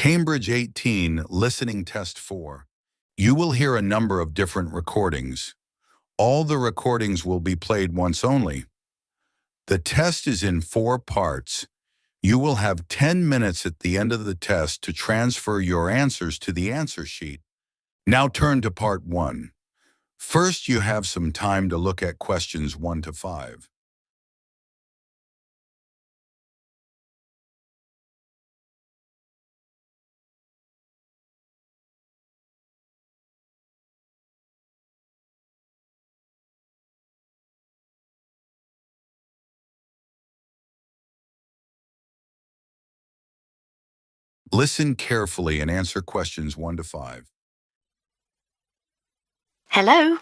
Cambridge 18 Listening Test 4. You will hear a number of different recordings. All the recordings will be played once only. The test is in 4 parts. You will have 10 minutes at the end of the test to transfer your answers to the answer sheet. Now turn to part 1. First, you have some time to look at questions 1 to 5. Listen carefully and answer questions 1 to 5. Hello?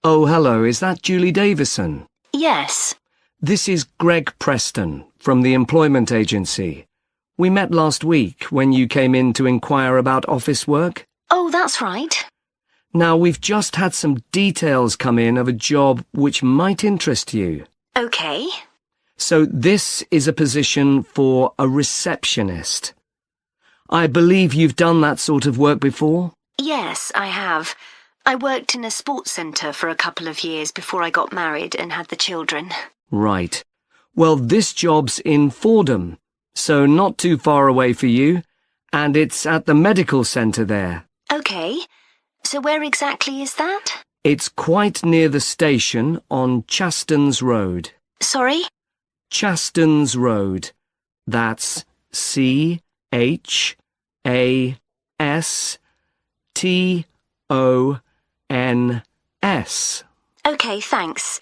Oh, hello. Is that Julie Davison? Yes. This is Greg Preston from the employment agency. We met last week when you came in to inquire about office work. Oh, that's right. Now, we've just had some details come in of a job which might interest you. Okay. So this is a position for a receptionist. I believe you've done that sort of work before? Yes, I have. I worked in a sports centre for a couple of years before I got married and had the children. Right. Well, this job's in Fordham, so not too far away for you, and it's at the medical centre there. Okay. So where exactly is that? It's quite near the station on Chastens Road. Sorry? Chastens Road. That's CHASTONS. Okay, thanks.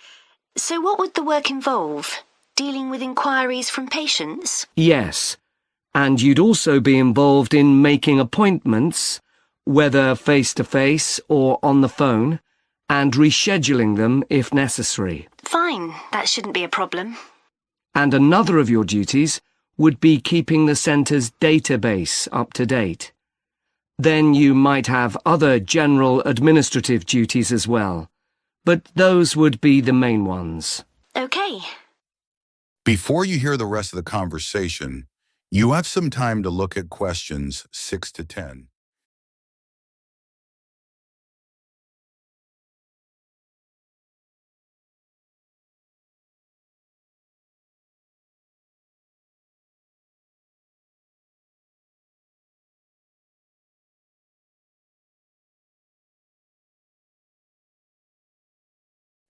So what would the work involve? Dealing with inquiries from patients? Yes, and you'd also be involved in making appointments, whether face-to-face or on the phone, and rescheduling them if necessary. Fine, that shouldn't be a problem. And another of your duties would be keeping the centre's database up to date. Then you might have other general administrative duties as well, but those would be the main ones. Okay. Before you hear the rest of the conversation, you have some time to look at questions 6 to 10.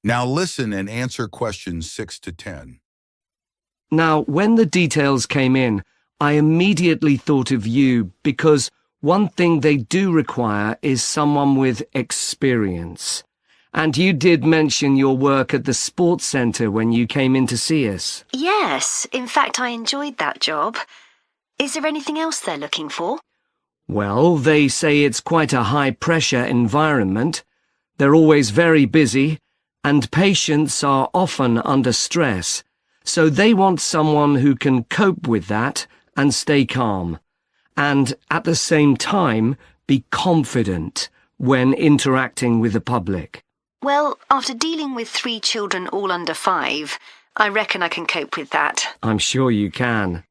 Now listen and answer questions 6 to 10. Now, when the details came in, I immediately thought of you because one thing they do require is someone with experience. And you did mention your work at the sports centre when you came in to see us. Yes, in fact I enjoyed that job. Is there anything else they're looking for? Well, they say it's quite a high-pressure environment. They're always very busy, and patients are often under stress. So they want someone who can cope with that and stay calm, and at the same time be confident when interacting with the public. Well, after dealing with 3 children all under 5, I reckon I can cope with that. I'm sure you can.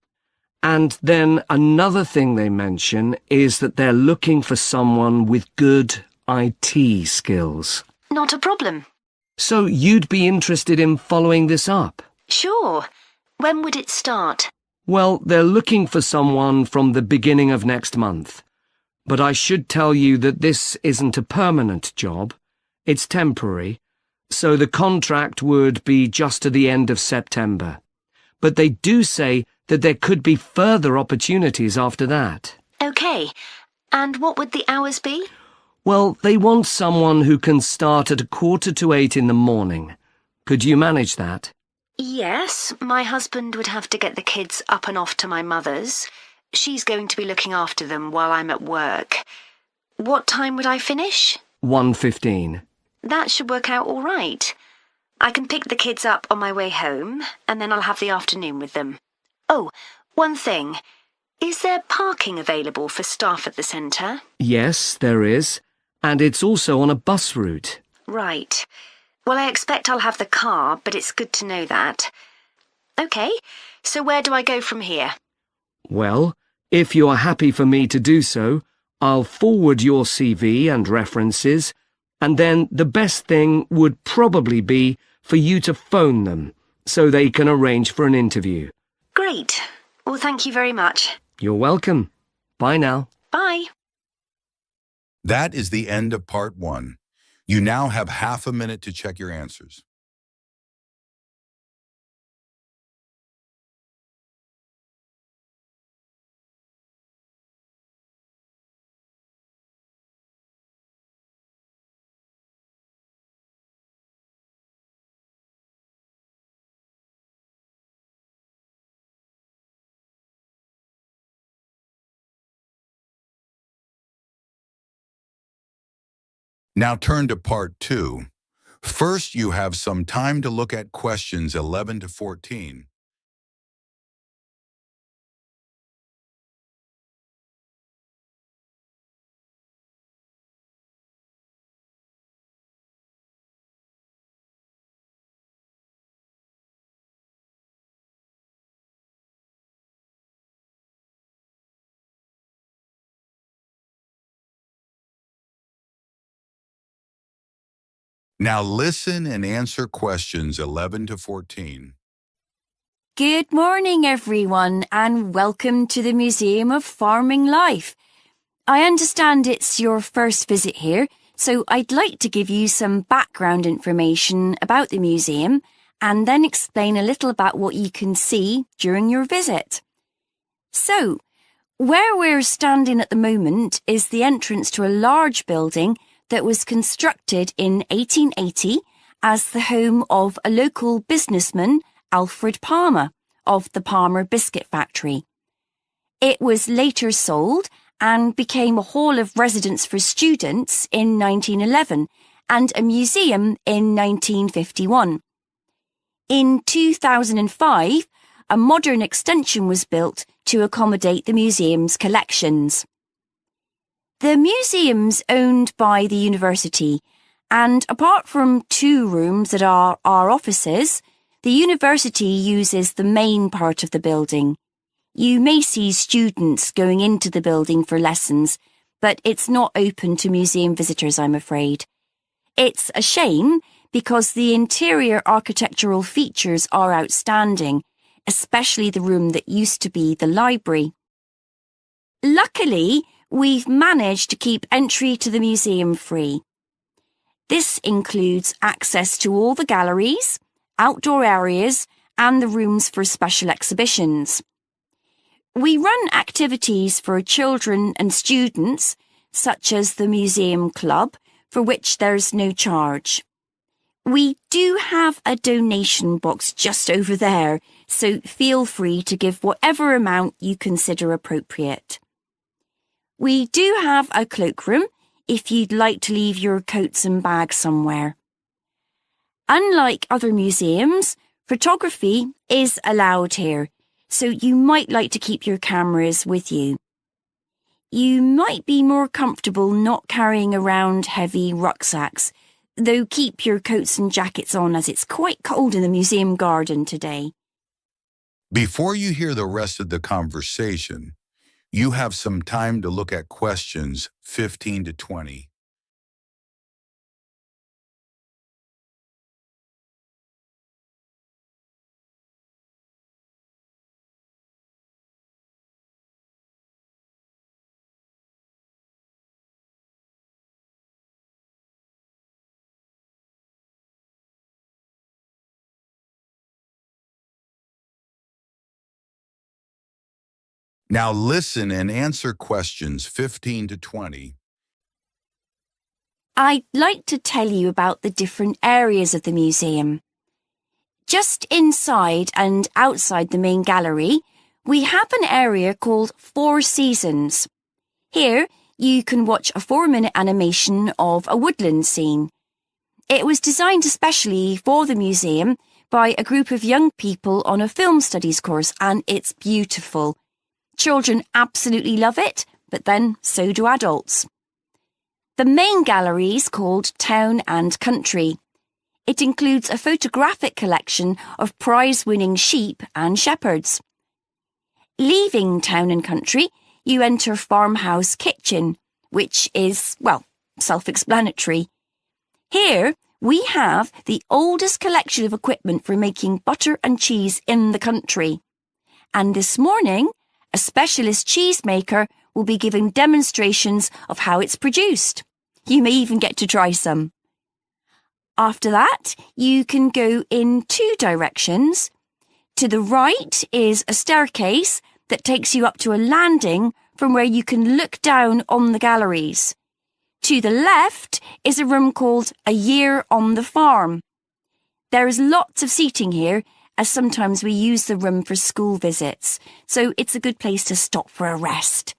And then another thing they mention is that they're looking for someone with good IT skills. Not a problem. So you'd be interested in following this up? Sure. When would it start? Well, they're looking for someone from the beginning of next month. But I should tell you that this isn't a permanent job. It's temporary, so the contract would be just to the end of September. But they do say that there could be further opportunities after that. Okay. And what would the hours be? Well, they want someone who can start at 7:45 in the morning. Could you manage that? Yes, my husband would have to get the kids up and off to my mother's. She's going to be looking after them while I'm at work. What time would I finish? 1:15. That should work out all right. I can pick the kids up on my way home, and then I'll have the afternoon with them. Oh, one thing. Is there parking available for staff at the centre? Yes, there is. And it's also on a bus route. Right. Well, I expect I'll have the car, but it's good to know that. Okay, so where do I go from here? Well, If you're happy for me to do so, I'll forward your CV and references, and then the best thing would probably be for you to phone them so they can arrange for an interview. Great. Well, thank you very much. You're welcome. Bye now. Bye. That is the end of part 1. You now have half a minute to check your answers. Now turn to part 2. First, you have some time to look at questions 11 to 14. Now listen and answer questions 11 to 14. Good morning, everyone, and welcome to the Museum of Farming Life. I understand it's your first visit here, so I'd like to give you some background information about the museum and then explain a little about what you can see during your visit. So, where we're standing at the moment is the entrance to a large building that was constructed in 1880 as the home of a local businessman, Alfred Palmer, of the Palmer Biscuit Factory. It was later sold and became a hall of residence for students in 1911 and a museum in 1951. In 2005, a modern extension was built to accommodate the museum's collections. The museum's owned by the university, and apart from 2 rooms that are our offices, the university uses the main part of the building. You may see students going into the building for lessons, but it's not open to museum visitors, I'm afraid. It's a shame because the interior architectural features are outstanding, especially the room that used to be the library. Luckily, we've managed to keep entry to the museum free. This includes access to all the galleries, outdoor areas, and the rooms for special exhibitions. We run activities for children and students, such as the Museum Club, for which there's no charge. We do have a donation box just over there, so feel free to give whatever amount you consider appropriate. We do have a cloakroom if you'd like to leave your coats and bags somewhere. Unlike other museums, photography is allowed here, so you might like to keep your cameras with you. You might be more comfortable not carrying around heavy rucksacks, though keep your coats and jackets on as it's quite cold in the museum garden today. Before you hear the rest of the conversation, you have some time to look at questions 15 to 20. Now listen and answer questions 15 to 20. I'd like to tell you about the different areas of the museum. Just inside and outside the main gallery, we have an area called 4 Seasons. Here, you can watch a 4-minute animation of a woodland scene. It was designed especially for the museum by a group of young people on a film studies course, and it's beautiful. Children absolutely love it, but then so do adults. The main gallery is called Town and Country. It includes a photographic collection of prize-winning sheep and shepherds. Leaving town and country, you enter farmhouse kitchen, which is, well, self-explanatory. Here, we have the oldest collection of equipment for making butter and cheese in the country. And this morning, a specialist cheesemaker will be giving demonstrations of how it's produced. You may even get to try some. After that, you can go in two directions. To the right is a staircase that takes you up to a landing from where you can look down on the galleries. To the left is a room called A Year on the Farm. There is lots of seating here, as sometimes we use the room for school visits, so it's a good place to stop for a rest.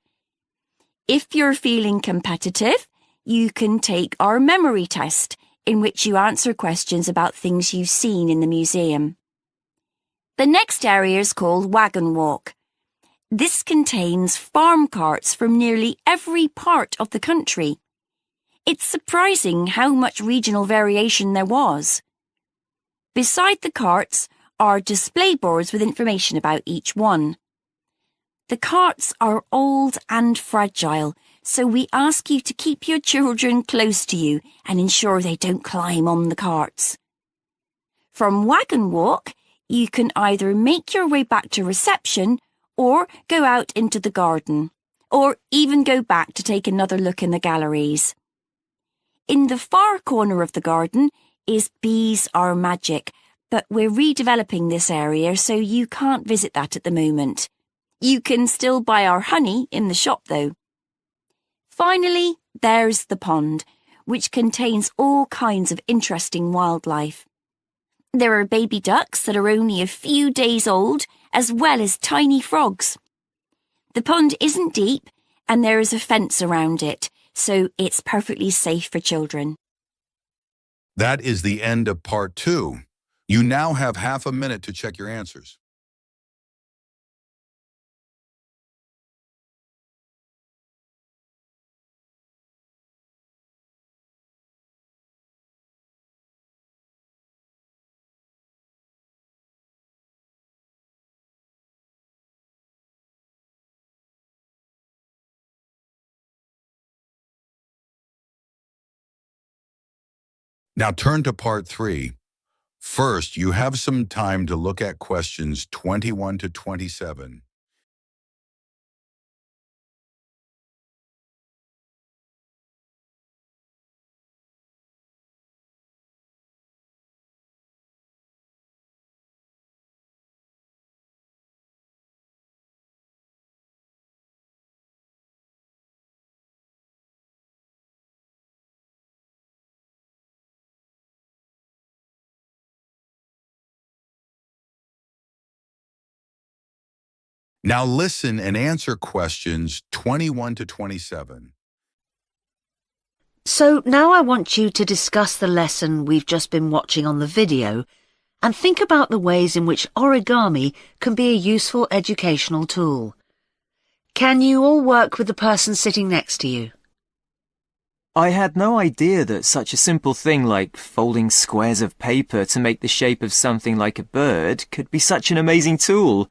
If you're feeling competitive, you can take our memory test, in which you answer questions about things you've seen in the museum. The next area is called Wagon Walk. This contains farm carts from nearly every part of the country. It's surprising how much regional variation there was. Beside the carts are display boards with information about each one. The carts are old and fragile, so we ask you to keep your children close to you and ensure they don't climb on the carts. From Wagon Walk, you can either make your way back to reception or go out into the garden, or even go back to take another look in the galleries. In the far corner of the garden is Bees Are Magic, but we're redeveloping this area, so you can't visit that at the moment. You can still buy our honey in the shop, though. Finally, there's the pond, which contains all kinds of interesting wildlife. There are baby ducks that are only a few days old, as well as tiny frogs. The pond isn't deep, and there is a fence around it, so it's perfectly safe for children. That is the end of part 2. You now have half a minute to check your answers. Now turn to part 3. First, you have some time to look at questions 21 to 27. Now listen and answer questions 21 to 27. So now I want you to discuss the lesson we've just been watching on the video and think about the ways in which origami can be a useful educational tool. Can you all work with the person sitting next to you? I had no idea that such a simple thing like folding squares of paper to make the shape of something like a bird could be such an amazing tool.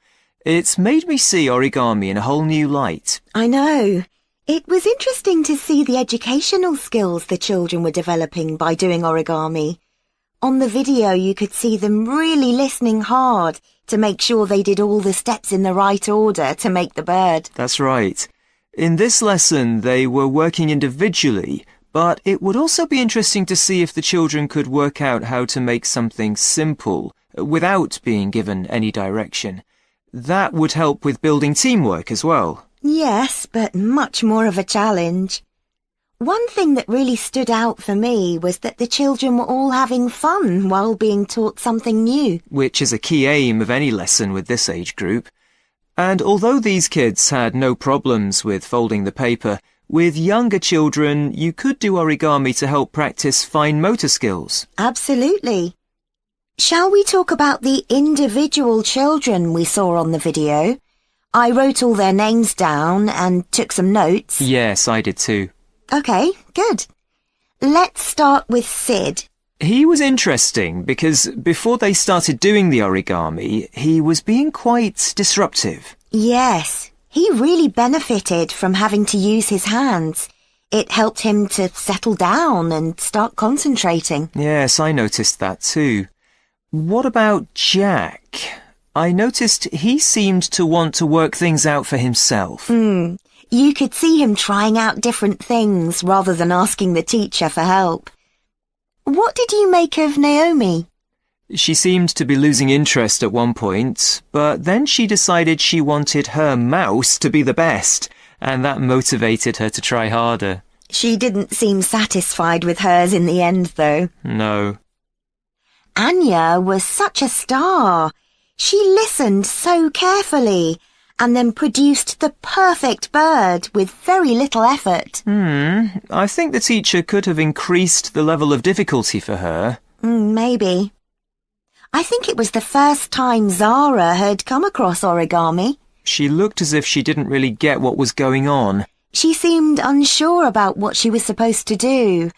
It's made me see origami in a whole new light. I know. It was interesting to see the educational skills the children were developing by doing origami. On the video, you could see them really listening hard to make sure they did all the steps in the right order to make the bird. That's right. In this lesson, they were working individually, but it would also be interesting to see if the children could work out how to make something simple without being given any direction. That would help with building teamwork as well. Yes, but much more of a challenge. One thing that really stood out for me was that the children were all having fun while being taught something new. Which is a key aim of any lesson with this age group. And although these kids had no problems with folding the paper, with younger children you could do origami to help practice fine motor skills. Absolutely. Shall we talk about the individual children we saw on the video? I wrote all their names down and took some notes. Yes, I did too. Okay, good. Let's start with Sid. He was interesting because before they started doing the origami, he was being quite disruptive. Yes, he really benefited from having to use his hands. It helped him to settle down and start concentrating. Yes, I noticed that too. What about Jack? I noticed he seemed to want to work things out for himself. You could see him trying out different things rather than asking the teacher for help. What did you make of Naomi? She seemed to be losing interest at one point, but then she decided she wanted her mouse to be the best, and that motivated her to try harder. She didn't seem satisfied with hers in the end, though. No. Anya was such a star. She listened so carefully and then produced the perfect bird with very little effort. I think the teacher could have increased the level of difficulty for her. Maybe. I think it was the first time Zara had come across origami. She looked as if she didn't really get what was going on. She seemed unsure about what she was supposed to do,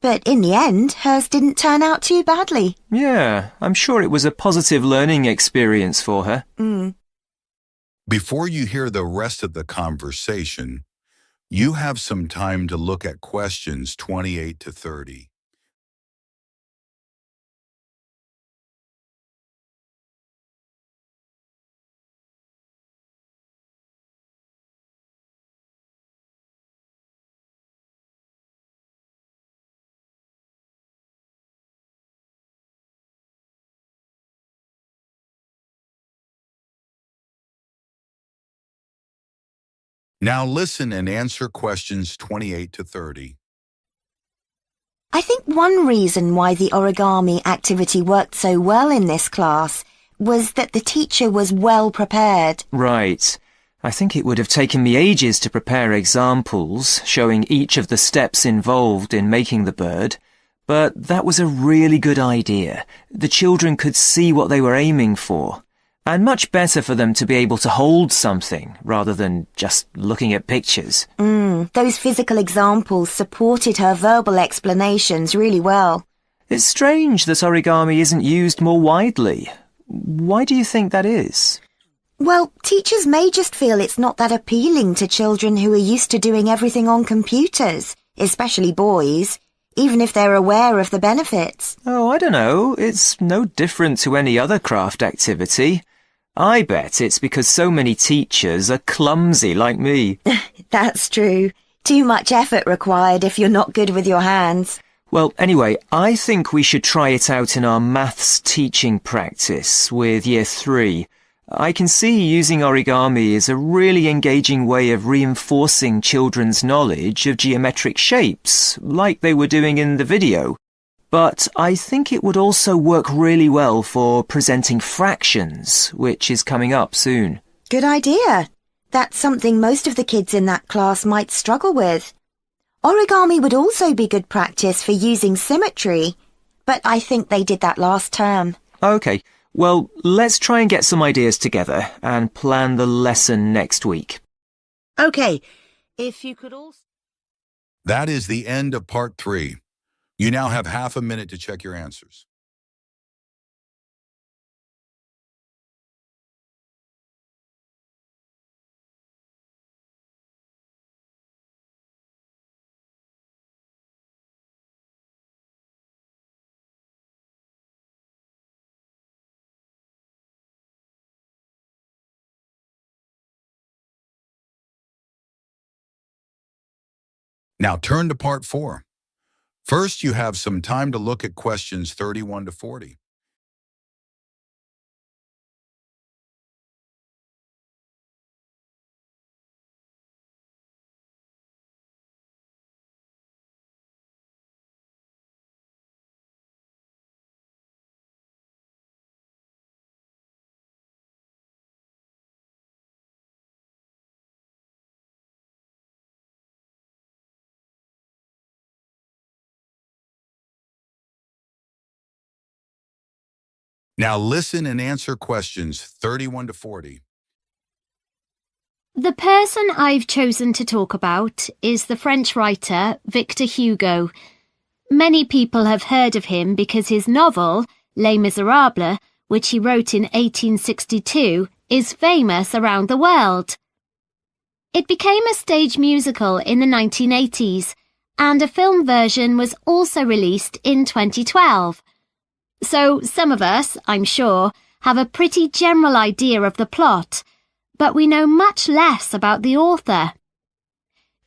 but in the end, hers didn't turn out too badly. Yeah, I'm sure it was a positive learning experience for her. Before you hear the rest of the conversation, you have some time to look at questions 28 to 30. Now listen and answer questions 28 to 30. I think one reason why the origami activity worked so well in this class was that the teacher was well prepared. Right. I think it would have taken me ages to prepare examples showing each of the steps involved in making the bird, but that was a really good idea. The children could see what they were aiming for. And much better for them to be able to hold something rather than just looking at pictures. Those physical examples supported her verbal explanations really well. It's strange that origami isn't used more widely. Why do you think that is? Well, teachers may just feel it's not that appealing to children who are used to doing everything on computers, especially boys, even if they're aware of the benefits. Oh, I don't know. It's no different to any other craft activity. I bet it's because so many teachers are clumsy like me. That's true. Too much effort required if you're not good with your hands. Well, anyway, I think we should try it out in our maths teaching practice with Year 3. I can see using origami is a really engaging way of reinforcing children's knowledge of geometric shapes, like they were doing in the video. But I think it would also work really well for presenting fractions, which is coming up soon. Good idea. That's something most of the kids in that class might struggle with. Origami would also be good practice for using symmetry, but I think they did that last term. Okay, well, let's try and get some ideas together and plan the lesson next week. Okay, if you could also... That is the end of part 3. You now have half a minute to check your answers. Now turn to part 4. First, you have some time to look at questions 31 to 40. Now listen and answer questions 31 to 40. The person I've chosen to talk about is the French writer Victor Hugo. Many people have heard of him because his novel, Les Miserables, which he wrote in 1862, is famous around the world. It became a stage musical in the 1980s, and a film version was also released in 2012. So some of us, I'm sure, have a pretty general idea of the plot, but we know much less about the author.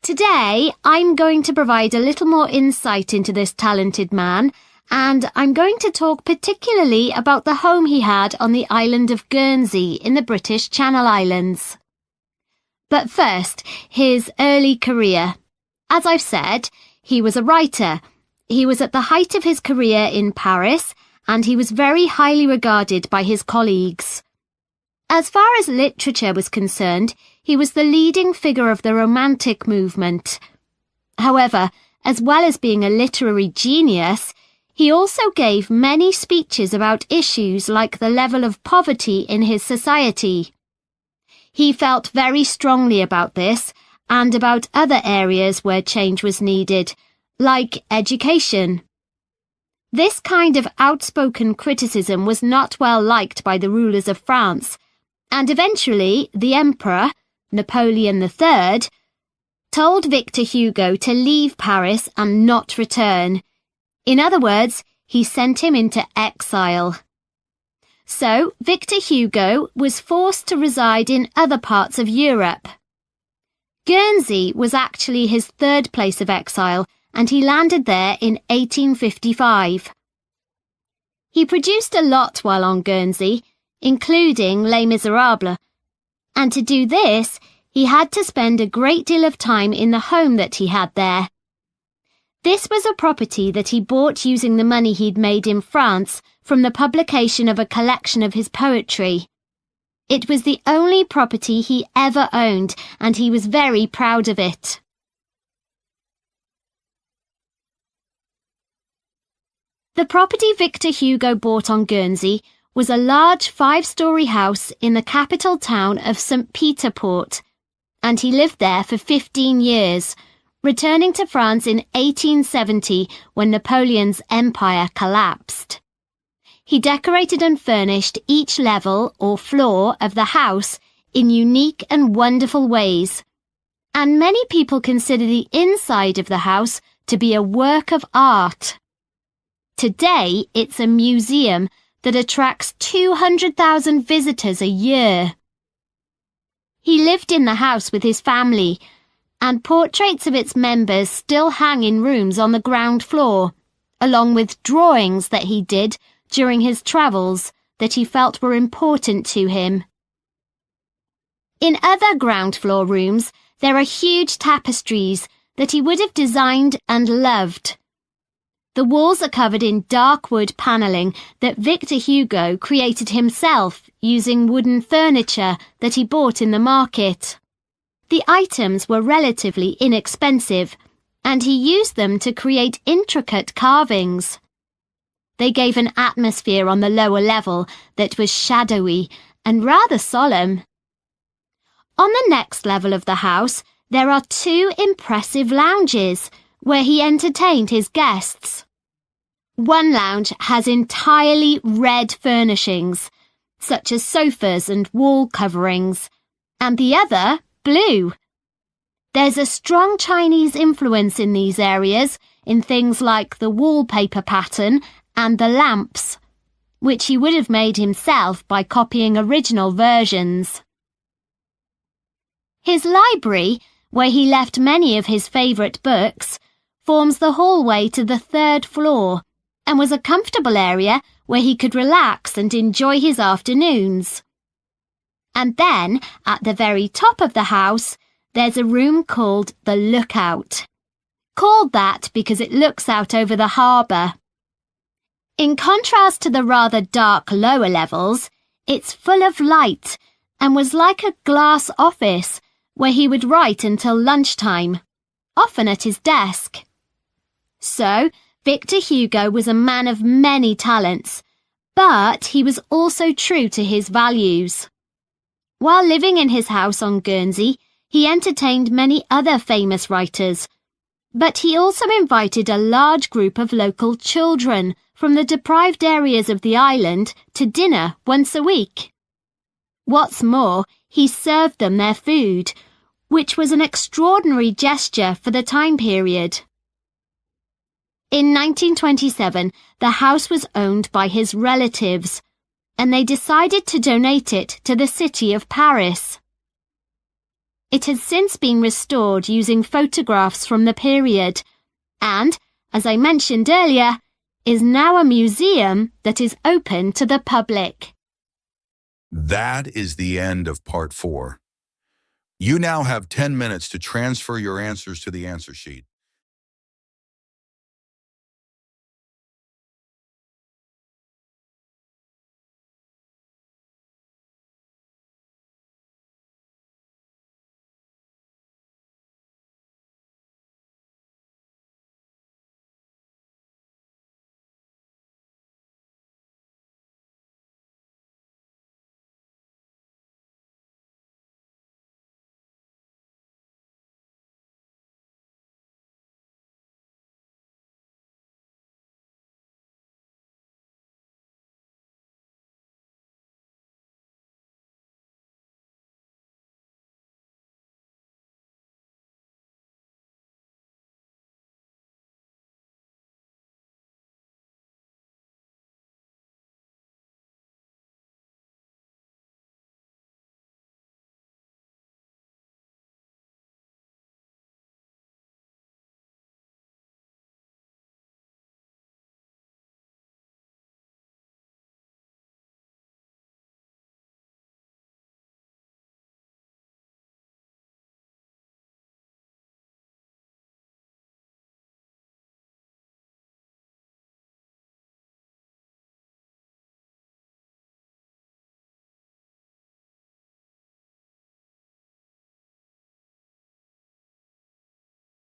Today, I'm going to provide a little more insight into this talented man, and I'm going to talk particularly about the home he had on the island of Guernsey in the British Channel Islands. But first, his early career. As I've said, he was a writer. He was at the height of his career in Paris, and he was very highly regarded by his colleagues. As far as literature was concerned, he was the leading figure of the Romantic movement. However, as well as being a literary genius, he also gave many speeches about issues like the level of poverty in his society. He felt very strongly about this and about other areas where change was needed, like education. This kind of outspoken criticism was not well liked by the rulers of France, and eventually the Emperor, Napoleon III, told Victor Hugo to leave Paris and not return. In other words, he sent him into exile. So, Victor Hugo was forced to reside in other parts of Europe. Guernsey was actually his third place of exile, and he landed there in 1855. He produced a lot while on Guernsey, including Les Miserables, and to do this, he had to spend a great deal of time in the home that he had there. This was a property that he bought using the money he'd made in France from the publication of a collection of his poetry. It was the only property he ever owned, and he was very proud of it. The property Victor Hugo bought on Guernsey was a large 5-story house in the capital town of St. Peter Port, and he lived there for 15 years, returning to France in 1870 when Napoleon's empire collapsed. He decorated and furnished each level or floor of the house in unique and wonderful ways, and many people consider the inside of the house to be a work of art. Today, it's a museum that attracts 200,000 visitors a year. He lived in the house with his family, and portraits of its members still hang in rooms on the ground floor, along with drawings that he did during his travels that he felt were important to him. In other ground floor rooms, there are huge tapestries that he would have designed and loved. The walls are covered in dark wood panelling that Victor Hugo created himself using wooden furniture that he bought in the market. The items were relatively inexpensive, and he used them to create intricate carvings. They gave an atmosphere on the lower level that was shadowy and rather solemn. On the next level of the house, there are 2 impressive lounges where he entertained his guests. One lounge has entirely red furnishings, such as sofas and wall coverings, and the other blue. There's a strong Chinese influence in these areas in things like the wallpaper pattern and the lamps, which he would have made himself by copying original versions. His library, where he left many of his favourite books, forms the hallway to the 3rd floor and was a comfortable area where he could relax and enjoy his afternoons. And then, at the very top of the house, there's a room called the Lookout. Called that because it looks out over the harbour. In contrast to the rather dark lower levels, it's full of light and was like a glass office where he would write until lunchtime, often at his desk. So, Victor Hugo was a man of many talents, but he was also true to his values. While living in his house on Guernsey, he entertained many other famous writers, but he also invited a large group of local children from the deprived areas of the island to dinner once a week. What's more, he served them their food, which was an extraordinary gesture for the time period. In 1927, the house was owned by his relatives, and they decided to donate it to the city of Paris. It has since been restored using photographs from the period, and, as I mentioned earlier, is now a museum that is open to the public. That is the end of part 4. You now have 10 minutes to transfer your answers to the answer sheet.